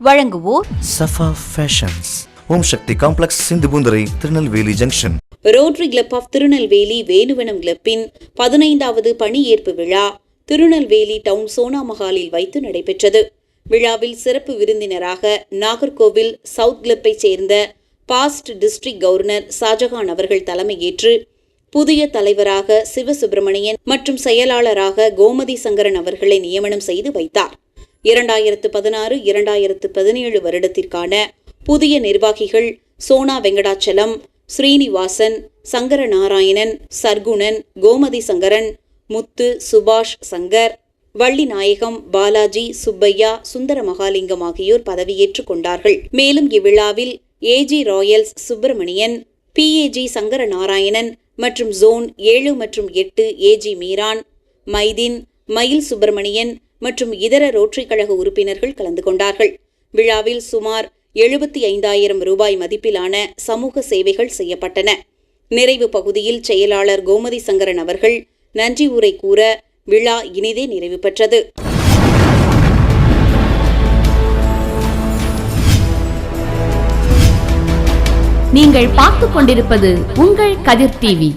வழங்குவோர் Safa fashions, Om Shakti complex, Sindhupoondurai, Tirunelveli junction. Rotary club of Tirunelveli Venuvanam கிளப்பின் 15வது பணியேற்பு விழா திருநெல்வேலி டவுன் சோனா மஹாலில் வைத்து நடைபெற்றது. விழாவில் சிறப்பு விருந்தினராக நாகர்கோவில் சவுத் கிளப்பை சேர்ந்த பாஸ்ட் டிஸ்ட்ரிக்ட் கவர்னர் ஷாஜகான் அவர்கள் தலைமையேற்று புதிய தலைவராக சிவசுப்பிரமணியன் மற்றும் செயலாளராக கோமதி சங்கரன் அவர்களை நியமனம் செய்து வைத்தார். 2016-2017 வருடத்திற்கான புதிய நிர்வாகிகள் சோனா வெங்கடாச்சலம், ஸ்ரீனிவாசன், சங்கரநாராயணன், சர்க்குணன், கோமதி சங்கரன், முத்து, சுபாஷ் சங்கர், வள்ளிநாயகம், பாலாஜி, சுப்பையா, சுந்தர மகாலிங்கம் ஆகியோர் பதவியேற்றுக் கொண்டார்கள். மேலும் இவ்விழாவில் AG Royals Subramanian, PAG Sankaranarayanan மற்றும் ஜோன் 7 மற்றும் 8 AG மீரான், மைதீன், மயில் சுப்பிரமணியன் மற்றும் இதர ரோட்டரி கழக உறுப்பினர்கள் கலந்து கொண்டார்கள். விழாவில் சுமார் 75,000 ரூபாய் மதிப்பிலான சமூக சேவைகள் செய்யப்பட்டன. நிறைவு பகுதியில் செயலாளர் கோமதி சங்கரன் அவர்கள் நன்றி உரை கூற விழா இனிதே நிறைவு பெற்றது. நீங்கள் பார்த்துக் கொண்டிருப்பது உங்கள் கதிர் டிவி.